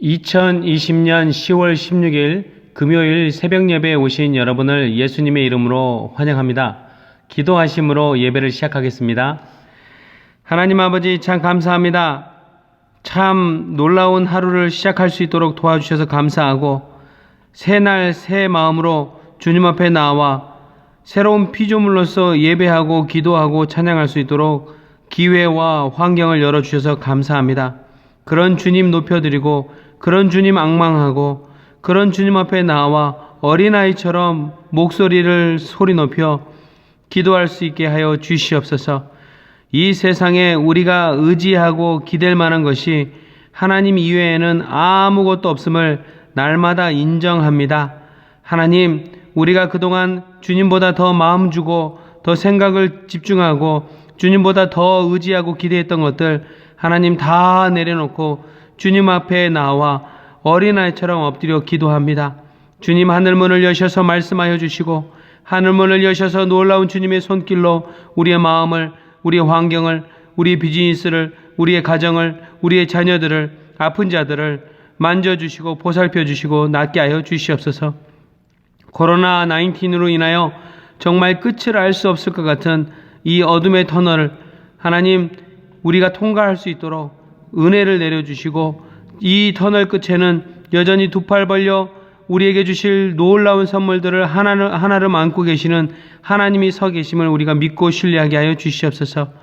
2020년 10월 16일 금요일 새벽 예배에 오신 여러분을 예수님의 이름으로 환영합니다. 기도하심으로 예배를 시작하겠습니다. 하나님 아버지 참 감사합니다. 참 놀라운 하루를 시작할 수 있도록 도와주셔서 감사하고 새날 새 마음으로 주님 앞에 나와 새로운 피조물로서 예배하고 기도하고 찬양할 수 있도록 기회와 환경을 열어주셔서 감사합니다. 그런 주님 높여드리고 그런 주님 앙망하고 그런 주님 앞에 나와 어린아이처럼 목소리를 소리 높여 기도할 수 있게 하여 주시옵소서. 이 세상에 우리가 의지하고 기댈 만한 것이 하나님 이외에는 아무것도 없음을 날마다 인정합니다. 하나님, 우리가 그동안 주님보다 더 마음 주고 더 생각을 집중하고 주님보다 더 의지하고 기대했던 것들 하나님 다 내려놓고 주님 앞에 나와 어린아이처럼 엎드려 기도합니다. 주님 하늘문을 여셔서 말씀하여 주시고 하늘문을 여셔서 놀라운 주님의 손길로 우리의 마음을, 우리의 환경을, 우리의 비즈니스를, 우리의 가정을, 우리의 자녀들을, 아픈 자들을 만져주시고 보살펴주시고 낫게 하여 주시옵소서. 코로나 19으로 인하여 정말 끝을 알 수 없을 것 같은 이 어둠의 터널을 하나님 우리가 통과할 수 있도록 은혜를 내려주시고 이 터널 끝에는 여전히 두 팔 벌려 우리에게 주실 놀라운 선물들을 하나를 안고 계시는 하나님이 서 계심을 우리가 믿고 신뢰하게 하여 주시옵소서.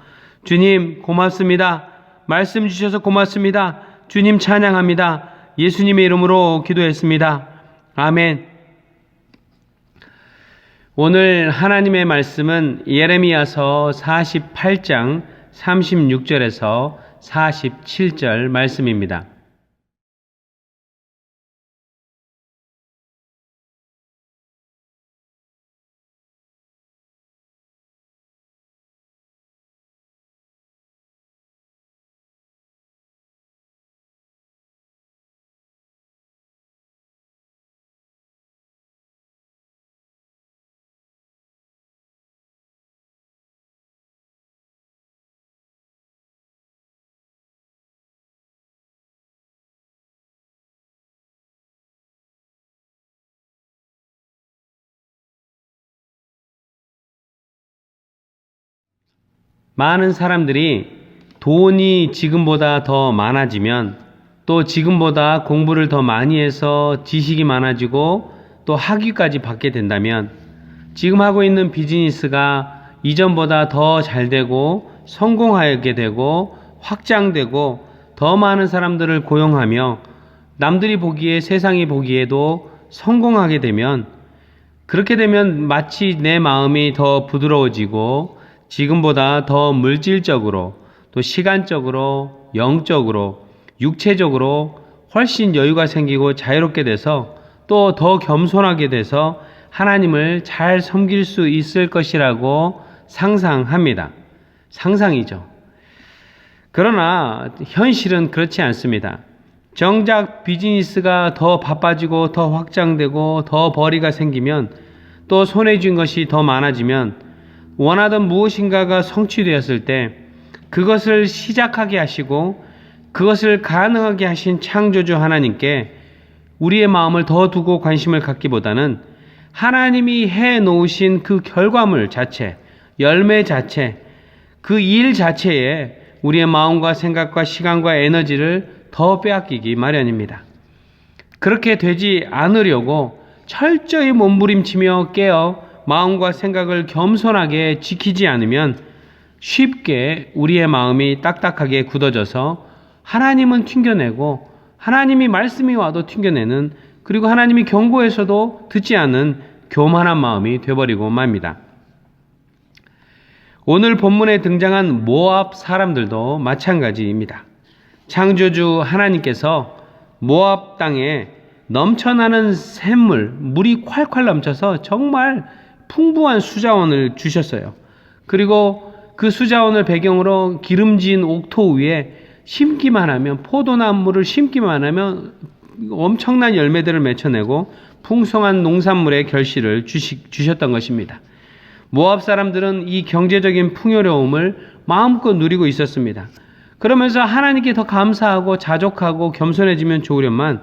주님 고맙습니다. 말씀 주셔서 고맙습니다. 주님 찬양합니다. 예수님의 이름으로 기도했습니다. 아멘. 오늘 하나님의 말씀은 예레미야서 48장 36절에서 47절 말씀입니다. 많은 사람들이 돈이 지금보다 더 많아지면 또 지금보다 공부를 더 많이 해서 지식이 많아지고 또 학위까지 받게 된다면 지금 하고 있는 비즈니스가 이전보다 더 잘 되고 성공하게 되고 확장되고 더 많은 사람들을 고용하며 남들이 보기에 세상이 보기에도 성공하게 되면 그렇게 되면 마치 내 마음이 더 부드러워지고 지금보다 더 물질적으로 또 시간적으로 영적으로 육체적으로 훨씬 여유가 생기고 자유롭게 돼서 또 더 겸손하게 돼서 하나님을 잘 섬길 수 있을 것이라고 상상합니다. 상상이죠. 그러나 현실은 그렇지 않습니다. 정작 비즈니스가 더 바빠지고 더 확장되고 더 벌이가 생기면 또 손에 쥔 것이 더 많아지면 원하던 무엇인가가 성취되었을 때 그것을 시작하게 하시고 그것을 가능하게 하신 창조주 하나님께 우리의 마음을 더 두고 관심을 갖기보다는 하나님이 해 놓으신 그 결과물 자체, 열매 자체, 그 일 자체에 우리의 마음과 생각과 시간과 에너지를 더 빼앗기기 마련입니다. 그렇게 되지 않으려고 철저히 몸부림치며 깨어 마음과 생각을 겸손하게 지키지 않으면 쉽게 우리의 마음이 딱딱하게 굳어져서 하나님은 튕겨내고 하나님이 말씀이 와도 튕겨내는 그리고 하나님이 경고해서도 듣지 않는 교만한 마음이 되어버리고 맙니다. 오늘 본문에 등장한 모압 사람들도 마찬가지입니다. 창조주 하나님께서 모압 땅에 넘쳐나는 샘물, 물이 콸콸 넘쳐서 정말 풍부한 수자원을 주셨어요. 그리고 그 수자원을 배경으로 기름진 옥토 위에 심기만 하면 포도나무를 심기만 하면 엄청난 열매들을 맺혀내고 풍성한 농산물의 결실을 주셨던 것입니다. 모압 사람들은 이 경제적인 풍요로움을 마음껏 누리고 있었습니다. 그러면서 하나님께 더 감사하고 자족하고 겸손해지면 좋으련만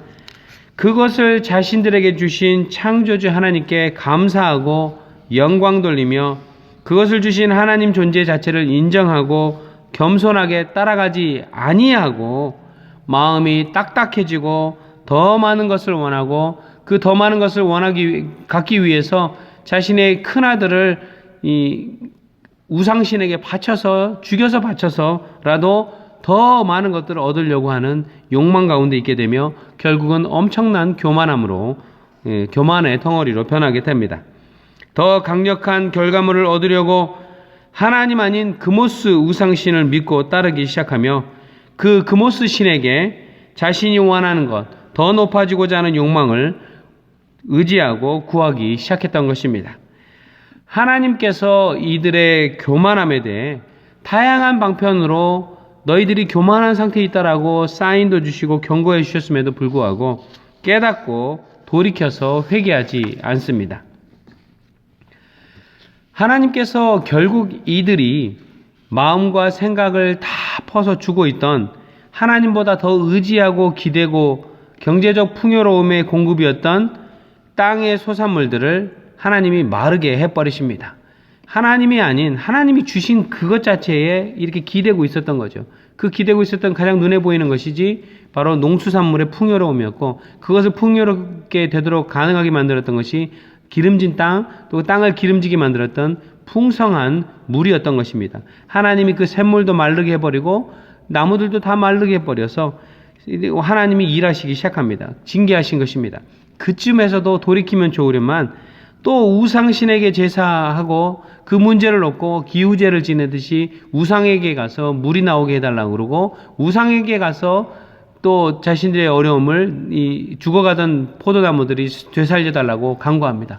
그것을 자신들에게 주신 창조주 하나님께 감사하고 영광 돌리며 그것을 주신 하나님 존재 자체를 인정하고 겸손하게 따라가지 아니하고 마음이 딱딱해지고 더 많은 것을 원하고 그 더 많은 것을 갖기 위해서 자신의 큰아들을 이 우상신에게 죽여서 바쳐서라도 더 많은 것들을 얻으려고 하는 욕망 가운데 있게 되며 결국은 엄청난 교만의 덩어리로 변하게 됩니다. 더 강력한 결과물을 얻으려고 하나님 아닌 그모스 우상신을 믿고 따르기 시작하며 그 그모스 신에게 자신이 원하는 것, 더 높아지고자 하는 욕망을 의지하고 구하기 시작했던 것입니다. 하나님께서 이들의 교만함에 대해 다양한 방편으로 너희들이 교만한 상태에 있다라고 사인도 주시고 경고해 주셨음에도 불구하고 깨닫고 돌이켜서 회개하지 않습니다. 하나님께서 결국 이들이 마음과 생각을 다 퍼서 주고 있던 하나님보다 더 의지하고 기대고 경제적 풍요로움의 공급이었던 땅의 소산물들을 하나님이 마르게 해버리십니다. 하나님이 아닌 하나님이 주신 그것 자체에 이렇게 기대고 있었던 거죠. 그 기대고 있었던 가장 눈에 보이는 것이지 바로 농수산물의 풍요로움이었고 그것을 풍요롭게 되도록 가능하게 만들었던 것이 기름진 땅, 또 땅을 기름지게 만들었던 풍성한 물이었던 것입니다. 하나님이 그 샘물도 마르게 해버리고 나무들도 다 마르게 해버려서 하나님이 일하시기 시작합니다. 징계하신 것입니다. 그쯤에서도 돌이키면 좋으련만 또 우상신에게 제사하고 그 문제를 놓고 기후제를 지내듯이 우상에게 가서 물이 나오게 해달라고 그러고 우상에게 가서 또 자신들의 어려움을 죽어가던 포도나무들이 되살려달라고 간구합니다.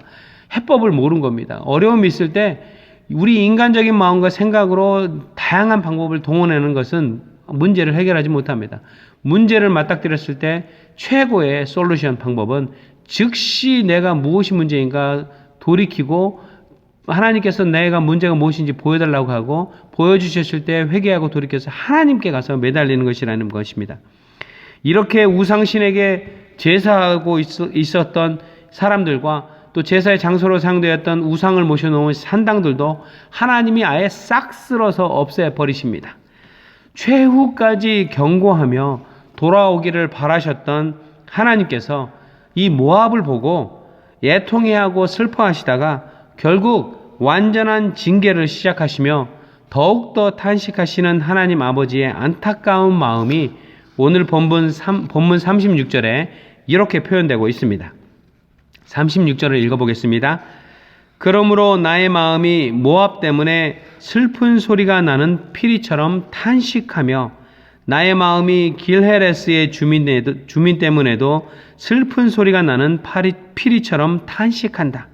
해법을 모른 겁니다. 어려움이 있을 때 우리 인간적인 마음과 생각으로 다양한 방법을 동원하는 것은 문제를 해결하지 못합니다. 문제를 맞닥뜨렸을 때 최고의 솔루션 방법은 즉시 내가 무엇이 문제인가 돌이키고 하나님께서 내가 문제가 무엇인지 보여달라고 하고 보여주셨을 때 회개하고 돌이켜서 하나님께 가서 매달리는 것이라는 것입니다. 이렇게 우상신에게 제사하고 있었던 사람들과 또 제사의 장소로 사용되었던 우상을 모셔놓은 산당들도 하나님이 아예 싹 쓸어서 없애버리십니다. 최후까지 경고하며 돌아오기를 바라셨던 하나님께서 이 모압을 보고 애통해하고 슬퍼하시다가 결국 완전한 징계를 시작하시며 더욱더 탄식하시는 하나님 아버지의 안타까운 마음이 오늘 본문 36절에 이렇게 표현되고 있습니다. 36절을 읽어보겠습니다. 그러므로 나의 마음이 모압 때문에 슬픈 소리가 나는 피리처럼 탄식하며 나의 마음이 길헤레스의 주민 때문에도 슬픈 소리가 나는 피리처럼 탄식한다.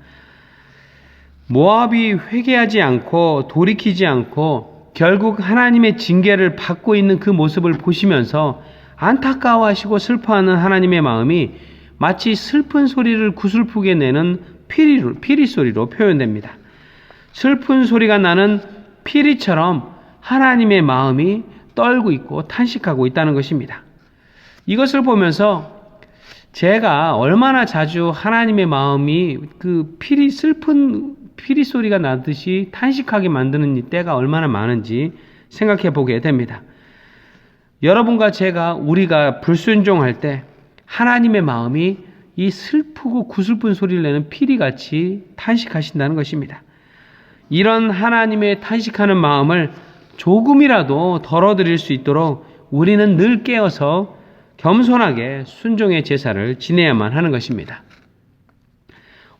모압이 회개하지 않고 돌이키지 않고 결국 하나님의 징계를 받고 있는 그 모습을 보시면서 안타까워하시고 슬퍼하는 하나님의 마음이 마치 슬픈 소리를 구슬프게 내는 피리 소리로 표현됩니다. 슬픈 소리가 나는 피리처럼 하나님의 마음이 떨고 있고 탄식하고 있다는 것입니다. 이것을 보면서 제가 얼마나 자주 하나님의 마음이 그 슬픈 피리 소리가 나듯이 탄식하게 만드는 이 때가 얼마나 많은지 생각해 보게 됩니다. 여러분과 우리가 불순종할 때 하나님의 마음이 이 슬프고 구슬픈 소리를 내는 피리같이 탄식하신다는 것입니다. 이런 하나님의 탄식하는 마음을 조금이라도 덜어드릴 수 있도록 우리는 늘 깨어서 겸손하게 순종의 제사를 지내야만 하는 것입니다.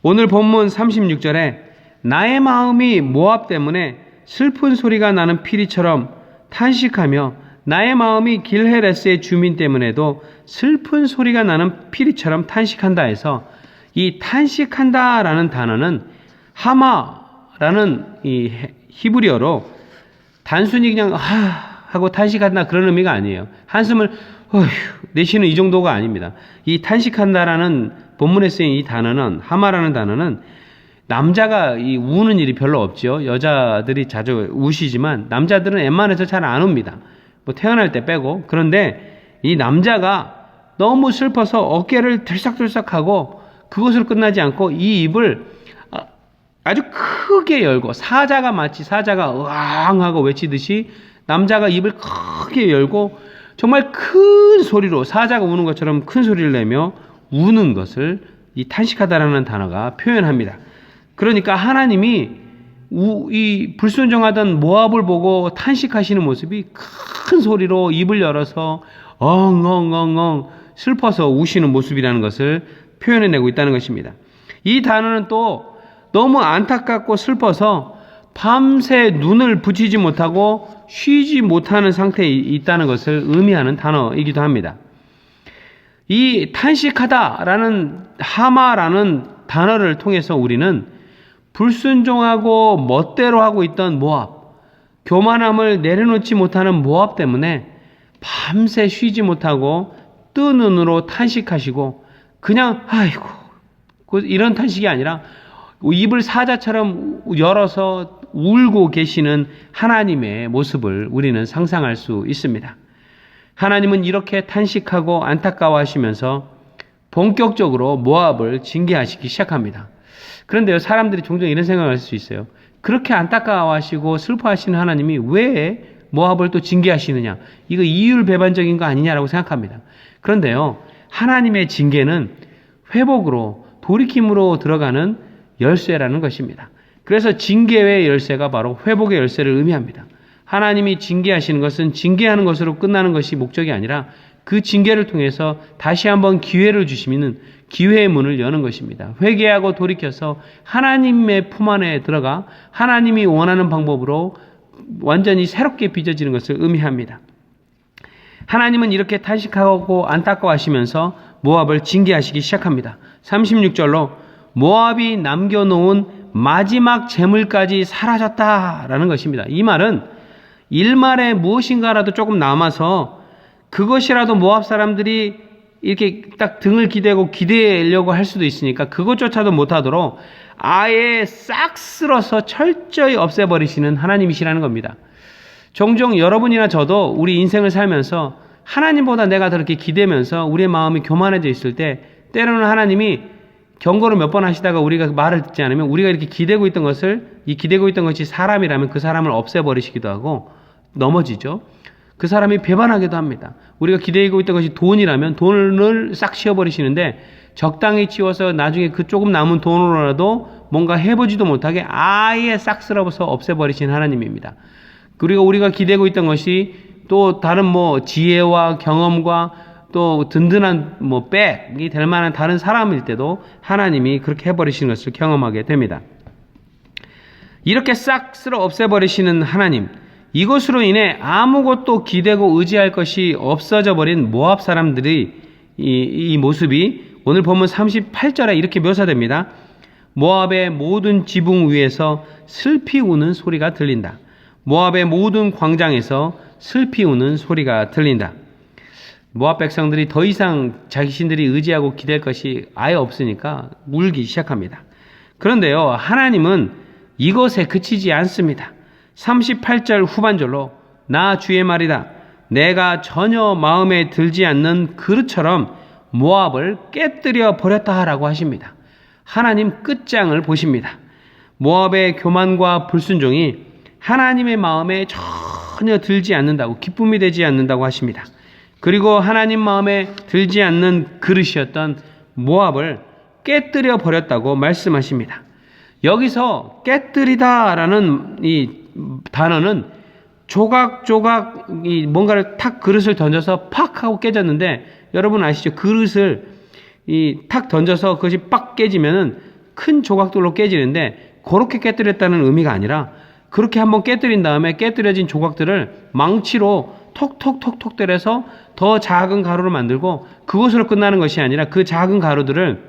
오늘 본문 36절에 나의 마음이 모압 때문에 슬픈 소리가 나는 피리처럼 탄식하며 나의 마음이 길헤레스의 주민 때문에도 슬픈 소리가 나는 피리처럼 탄식한다 해서 이 탄식한다라는 단어는 하마라는 이 히브리어로 단순히 그냥 하고 탄식한다 그런 의미가 아니에요. 한숨을 내쉬는 이 정도가 아닙니다. 이 탄식한다라는 본문에 쓰인 이 단어는 하마라는 단어는 남자가 우는 일이 별로 없죠. 여자들이 자주 우시지만 남자들은 웬만해서 잘 안 웁니다. 뭐 태어날 때 빼고. 그런데 이 남자가 너무 슬퍼서 어깨를 들썩들썩하고 그것으로 끝나지 않고 이 입을 아주 크게 열고 사자가 으앙 하고 외치듯이 남자가 입을 크게 열고 정말 큰 소리로 사자가 우는 것처럼 큰 소리를 내며 우는 것을 이 탄식하다라는 단어가 표현합니다. 그러니까 하나님이 이 불순종하던 모압을 보고 탄식하시는 모습이 큰 소리로 입을 열어서 엉엉엉엉 슬퍼서 우시는 모습이라는 것을 표현해내고 있다는 것입니다. 이 단어는 또 너무 안타깝고 슬퍼서 밤새 눈을 붙이지 못하고 쉬지 못하는 상태에 있다는 것을 의미하는 단어이기도 합니다. 이 탄식하다라는 하마라는 단어를 통해서 우리는 불순종하고 멋대로 하고 있던 모압, 교만함을 내려놓지 못하는 모압 때문에 밤새 쉬지 못하고 뜬 눈으로 탄식하시고 그냥 아이고 이런 탄식이 아니라 입을 사자처럼 열어서 울고 계시는 하나님의 모습을 우리는 상상할 수 있습니다. 하나님은 이렇게 탄식하고 안타까워하시면서 본격적으로 모압을 징계하시기 시작합니다. 그런데요, 사람들이 종종 이런 생각을 할 수 있어요. 그렇게 안타까워하시고 슬퍼하시는 하나님이 왜 모압을 또 징계하시느냐? 이거 이율배반적인 거 아니냐라고 생각합니다. 그런데요, 하나님의 징계는 회복으로 돌이킴으로 들어가는 열쇠라는 것입니다. 그래서 징계의 열쇠가 바로 회복의 열쇠를 의미합니다. 하나님이 징계하시는 것은 징계하는 것으로 끝나는 것이 목적이 아니라 그 징계를 통해서 다시 한번 기회를 주시면 기회의 문을 여는 것입니다. 회개하고 돌이켜서 하나님의 품 안에 들어가 하나님이 원하는 방법으로 완전히 새롭게 빚어지는 것을 의미합니다. 하나님은 이렇게 탄식하고 안타까워하시면서 모압을 징계하시기 시작합니다. 36절로 모압이 남겨놓은 마지막 재물까지 사라졌다라는 것입니다. 이 말은 일말에 무엇인가라도 조금 남아서 그것이라도 모압 사람들이 이렇게 딱 등을 기대고 기대려고 할 수도 있으니까 그것조차도 못하도록 아예 싹 쓸어서 철저히 없애버리시는 하나님이시라는 겁니다. 종종 여러분이나 저도 우리 인생을 살면서 하나님보다 내가 더 이렇게 기대면서 우리의 마음이 교만해져 있을 때 때로는 하나님이 경고를 몇 번 하시다가 우리가 말을 듣지 않으면 우리가 이렇게 기대고 있던 것이 사람이라면 그 사람을 없애버리시기도 하고 넘어지죠. 그 사람이 배반하기도 합니다. 우리가 기대고 있던 것이 돈이라면 돈을 싹 치워버리시는데 적당히 치워서 나중에 그 조금 남은 돈으로라도 뭔가 해보지도 못하게 아예 싹 쓸어서 없애버리신 하나님입니다. 그리고 우리가 기대고 있던 것이 또 다른 지혜와 경험과 또 든든한 백이 될 만한 다른 사람일 때도 하나님이 그렇게 해버리시는 것을 경험하게 됩니다. 이렇게 싹 쓸어 없애버리시는 하나님, 이것으로 인해 아무것도 기대고 의지할 것이 없어져 버린 모압 사람들의 이 모습이 오늘 본문 38절에 이렇게 묘사됩니다. 모압의 모든 지붕 위에서 슬피 우는 소리가 들린다. 모압의 모든 광장에서 슬피 우는 소리가 들린다. 모압 백성들이 더 이상 자신들이 의지하고 기댈 것이 아예 없으니까 울기 시작합니다. 그런데요, 하나님은 이것에 그치지 않습니다. 38절 후반절로 나 주의 말이다. 내가 전혀 마음에 들지 않는 그릇처럼 모압을 깨뜨려 버렸다라고 하십니다. 하나님 끝장을 보십니다. 모압의 교만과 불순종이 하나님의 마음에 전혀 들지 않는다고, 기쁨이 되지 않는다고 하십니다. 그리고 하나님 마음에 들지 않는 그릇이었던 모압을 깨뜨려 버렸다고 말씀하십니다. 여기서 깨뜨리다라는 이 단어는 조각조각 뭔가를 탁 그릇을 던져서 팍 하고 깨졌는데, 여러분 아시죠? 그릇을 탁 던져서 그것이 빡 깨지면은 큰 조각들로 깨지는데, 그렇게 깨뜨렸다는 의미가 아니라 그렇게 한번 깨뜨린 다음에 깨뜨려진 조각들을 망치로 톡톡톡톡 때려서 더 작은 가루를 만들고 그것으로 끝나는 것이 아니라 그 작은 가루들을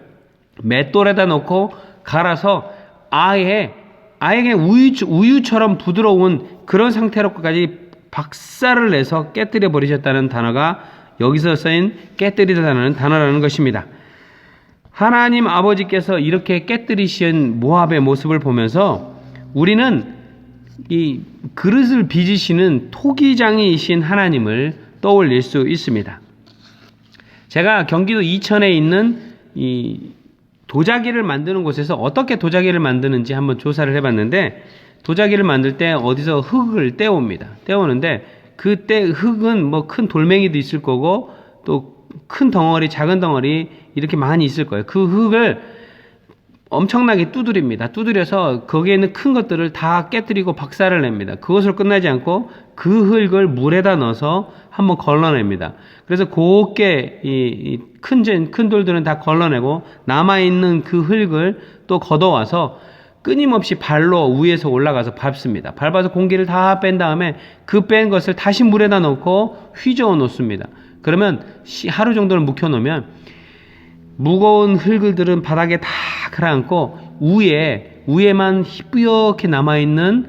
맷돌에다 넣고 갈아서 아예 우유처럼 부드러운 그런 상태로까지 박살을 내서 깨뜨려 버리셨다는 단어가 여기서 쓰인 깨뜨리다라는 단어라는 것입니다. 하나님 아버지께서 이렇게 깨뜨리신 모압의 모습을 보면서 우리는 이 그릇을 빚으시는 토기장이이신 하나님을 떠올릴 수 있습니다. 제가 경기도 이천에 있는 이 도자기를 만드는 곳에서 어떻게 도자기를 만드는지 한번 조사를 해봤는데, 도자기를 만들 때 어디서 흙을 떼옵니다. 떼오는데 그때 흙은 뭐 큰 돌멩이도 있을 거고 또 큰 덩어리, 작은 덩어리 이렇게 많이 있을 거예요. 그 흙을 엄청나게 두드립니다. 두드려서 거기에 있는 큰 것들을 다 깨뜨리고 박살을 냅니다. 그것으로 끝나지 않고 그 흙을 물에다 넣어서 한번 걸러냅니다. 그래서 곱게 큰 돌들은 다 걸러내고 남아있는 그 흙을 또 걷어와서 끊임없이 발로 위에서 올라가서 밟습니다. 밟아서 공기를 다 뺀 다음에 그 뺀 것을 다시 물에다 넣고 휘저어 놓습니다. 그러면 하루 정도를 묵혀 놓으면 무거운 흙들은 바닥에 다 가라앉고 위에만 희뿌옇게 남아있는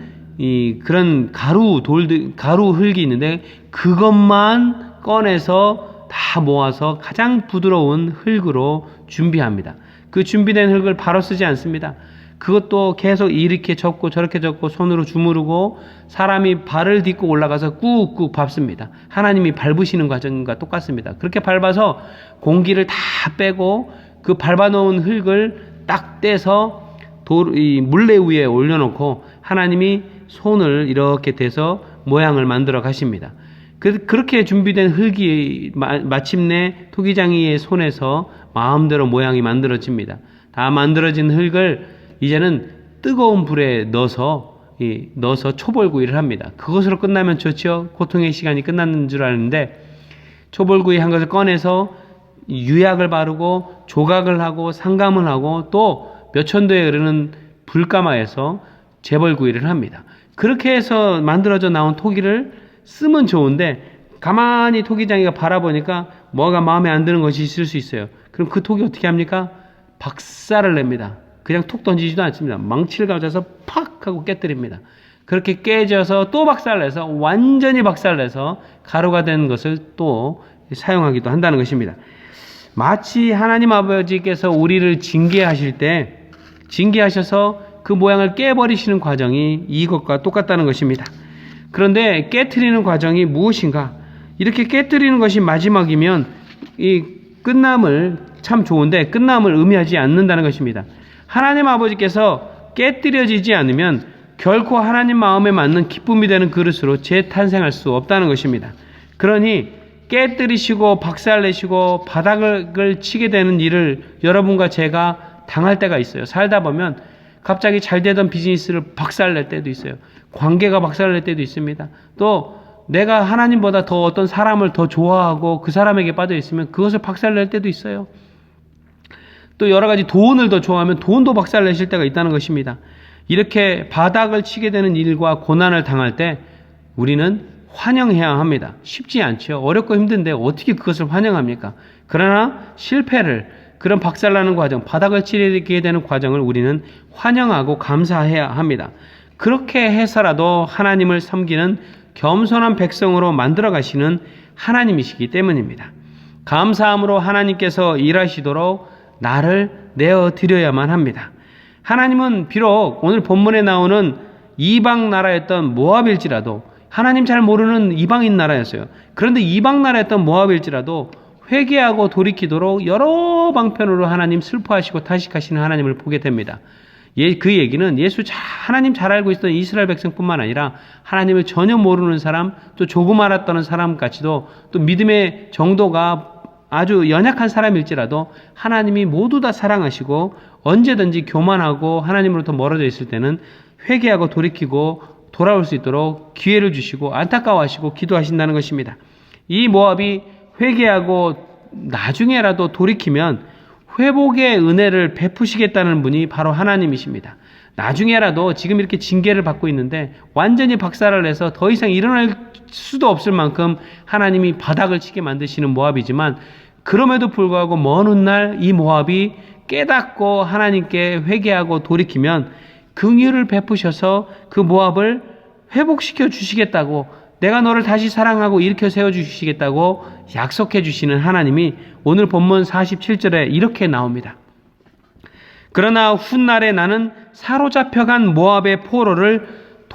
그런 가루 흙이 있는데 그것만 꺼내서 다 모아서 가장 부드러운 흙으로 준비합니다. 그 준비된 흙을 바로 쓰지 않습니다. 그것도 계속 이렇게 접고 저렇게 접고 손으로 주무르고 사람이 발을 딛고 올라가서 꾹꾹 밟습니다. 하나님이 밟으시는 과정과 똑같습니다. 그렇게 밟아서 공기를 다 빼고 그 밟아놓은 흙을 딱 떼서 물레 위에 올려놓고 하나님이 손을 이렇게 대서 모양을 만들어 가십니다. 그렇게 준비된 흙이 마침내 토기장이의 손에서 마음대로 모양이 만들어집니다. 다 만들어진 흙을 이제는 뜨거운 불에 넣어서 초벌구이를 합니다. 그것으로 끝나면 좋죠. 고통의 시간이 끝났는 줄 아는데 초벌구이 한 것을 꺼내서 유약을 바르고 조각을 하고 상감을 하고 또 몇천도에 이르는 불가마에서 재벌구이를 합니다. 그렇게 해서 만들어져 나온 토기를 쓰면 좋은데 가만히 토기장이가 바라보니까 뭐가 마음에 안 드는 것이 있을 수 있어요. 그럼 그 토기 어떻게 합니까? 박살을 냅니다. 그냥 툭 던지지도 않습니다. 망치를 가져서 팍 하고 깨뜨립니다. 그렇게 깨져서 또 박살내서 완전히 박살내서 가루가 된 것을 또 사용하기도 한다는 것입니다. 마치 하나님 아버지께서 우리를 징계하셔서 그 모양을 깨버리시는 과정이 이것과 똑같다는 것입니다. 그런데 깨트리는 과정이 무엇인가? 이렇게 깨트리는 것이 마지막이면 이 끝남을 참 좋은데 끝남을 의미하지 않는다는 것입니다. 하나님 아버지께서 깨뜨려지지 않으면 결코 하나님 마음에 맞는 기쁨이 되는 그릇으로 재탄생할 수 없다는 것입니다. 그러니 깨뜨리시고 박살내시고 바닥을 치게 되는 일을 여러분과 제가 당할 때가 있어요. 살다 보면 갑자기 잘 되던 비즈니스를 박살낼 때도 있어요. 관계가 박살낼 때도 있습니다. 또 내가 하나님보다 더 어떤 사람을 더 좋아하고 그 사람에게 빠져 있으면 그것을 박살낼 때도 있어요. 또 여러 가지 돈을 더 좋아하면 돈도 박살내실 때가 있다는 것입니다. 이렇게 바닥을 치게 되는 일과 고난을 당할 때 우리는 환영해야 합니다. 쉽지 않죠. 어렵고 힘든데 어떻게 그것을 환영합니까? 그러나 그런 박살나는 과정, 바닥을 치게 되는 과정을 우리는 환영하고 감사해야 합니다. 그렇게 해서라도 하나님을 섬기는 겸손한 백성으로 만들어 가시는 하나님이시기 때문입니다. 감사함으로 하나님께서 일하시도록 나를 내어드려야만 합니다. 하나님은 비록 오늘 본문에 나오는 이방 나라였던 모압일지라도 하나님 잘 모르는 이방인 나라였어요. 그런데 이방 나라였던 모압일지라도 회개하고 돌이키도록 여러 방편으로 하나님 슬퍼하시고 탄식하시는 하나님을 보게 됩니다. 그 얘기는 하나님 잘 알고 있던 이스라엘 백성뿐만 아니라 하나님을 전혀 모르는 사람, 또 조금 알았다는 사람까지도 또 믿음의 정도가 아주 연약한 사람일지라도 하나님이 모두 다 사랑하시고 언제든지 교만하고 하나님으로부터 멀어져 있을 때는 회개하고 돌이키고 돌아올 수 있도록 기회를 주시고 안타까워하시고 기도하신다는 것입니다. 이 모압이 회개하고 나중에라도 돌이키면 회복의 은혜를 베푸시겠다는 분이 바로 하나님이십니다. 나중에라도 지금 이렇게 징계를 받고 있는데 완전히 박살을 내서 더 이상 일어날 수도 없을 만큼 하나님이 바닥을 치게 만드시는 모압이지만 그럼에도 불구하고 먼 훗날 이 모압이 깨닫고 하나님께 회개하고 돌이키면 긍휼을 베푸셔서 그 모압을 회복시켜 주시겠다고, 내가 너를 다시 사랑하고 일으켜 세워주시겠다고 약속해 주시는 하나님이 오늘 본문 47절에 이렇게 나옵니다. 그러나 훗날에 나는 사로잡혀간 모압의 포로를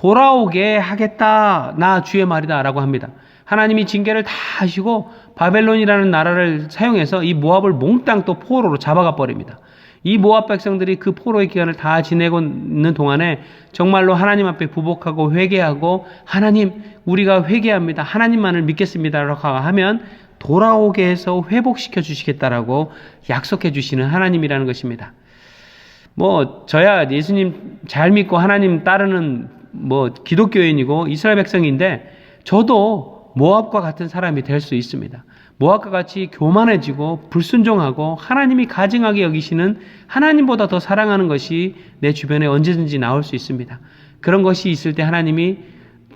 돌아오게 하겠다. 나 주의 말이다. 라고 합니다. 하나님이 징계를 다 하시고 바벨론이라는 나라를 사용해서 이 모압을 몽땅 또 포로로 잡아가 버립니다. 이 모압 백성들이 그 포로의 기간을 다 지내고 있는 동안에 정말로 하나님 앞에 부복하고 회개하고 하나님 우리가 회개합니다. 하나님만을 믿겠습니다. 라고 하면 돌아오게 해서 회복시켜 주시겠다라고 약속해 주시는 하나님이라는 것입니다. 저야 예수님 잘 믿고 하나님 따르는 기독교인이고 이스라엘 백성인데 저도 모압과 같은 사람이 될 수 있습니다. 모압과 같이 교만해지고 불순종하고 하나님이 가증하게 여기시는 하나님보다 더 사랑하는 것이 내 주변에 언제든지 나올 수 있습니다. 그런 것이 있을 때 하나님이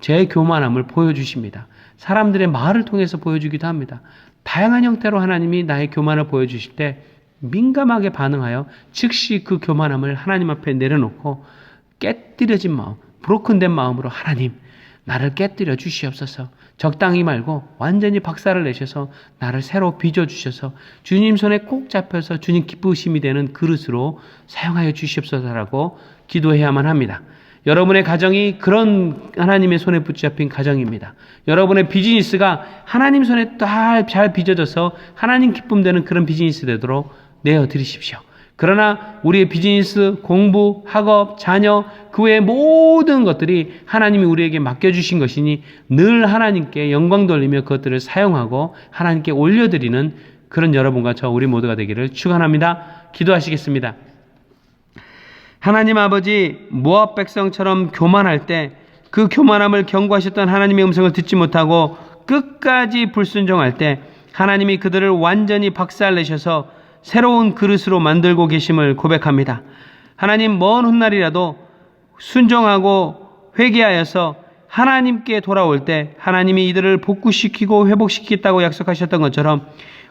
제 교만함을 보여주십니다. 사람들의 말을 통해서 보여주기도 합니다. 다양한 형태로 하나님이 나의 교만을 보여주실 때 민감하게 반응하여 즉시 그 교만함을 하나님 앞에 내려놓고 깨뜨려진 마음, 브로큰된 마음으로 하나님 나를 깨뜨려 주시옵소서. 적당히 말고 완전히 박살을 내셔서 나를 새로 빚어주셔서 주님 손에 꼭 잡혀서 주님 기쁘심이 되는 그릇으로 사용하여 주시옵소서라고 기도해야만 합니다. 여러분의 가정이 그런 하나님의 손에 붙잡힌 가정입니다. 여러분의 비즈니스가 하나님 손에 잘 빚어져서 하나님 기쁨 되는 그런 비즈니스 되도록 내어드리십시오. 그러나 우리의 비즈니스, 공부, 학업, 자녀, 그 외의 모든 것들이 하나님이 우리에게 맡겨주신 것이니 늘 하나님께 영광 돌리며 그것들을 사용하고 하나님께 올려드리는 그런 여러분과 저 우리 모두가 되기를 축원합니다. 기도하시겠습니다. 하나님 아버지, 모압 백성처럼 교만할 때 그 교만함을 경고하셨던 하나님의 음성을 듣지 못하고 끝까지 불순종할 때 하나님이 그들을 완전히 박살내셔서 새로운 그릇으로 만들고 계심을 고백합니다. 하나님 먼 훗날이라도 순종하고 회개하여서 하나님께 돌아올 때 하나님이 이들을 복구시키고 회복시키겠다고 약속하셨던 것처럼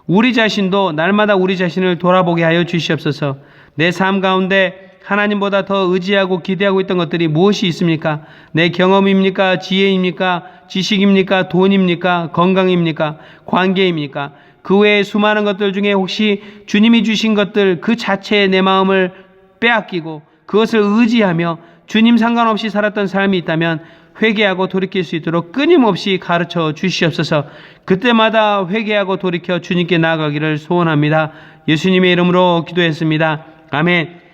우리 자신도 날마다 우리 자신을 돌아보게 하여 주시옵소서. 내 삶 가운데 하나님보다 더 의지하고 기대하고 있던 것들이 무엇이 있습니까? 내 경험입니까? 지혜입니까? 지식입니까? 돈입니까? 건강입니까? 관계입니까? 그 외에 수많은 것들 중에 혹시 주님이 주신 것들 그 자체에 내 마음을 빼앗기고 그것을 의지하며 주님 상관없이 살았던 삶이 있다면 회개하고 돌이킬 수 있도록 끊임없이 가르쳐 주시옵소서. 그때마다 회개하고 돌이켜 주님께 나아가기를 소원합니다. 예수님의 이름으로 기도했습니다. 아멘.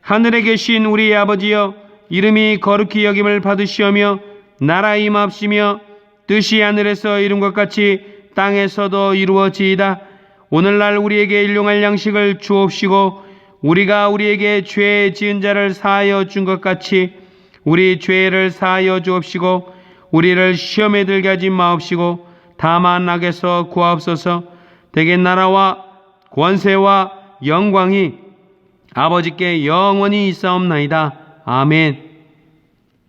하늘에 계신 우리 아버지여, 이름이 거룩히 여김을 받으시오며 나라 임하옵시며 뜻이 하늘에서 이룬 것 같이 땅에서도 이루어지이다. 오늘날 우리에게 일용할 양식을 주옵시고 우리가 우리에게 죄 지은 자를 사하여 준 것 같이 우리 죄를 사하여 주옵시고 우리를 시험에 들게 하지 마옵시고 다만 악에서 구하옵소서. 대개 나라와 권세와 영광이 아버지께 영원히 있사옵나이다. 아멘.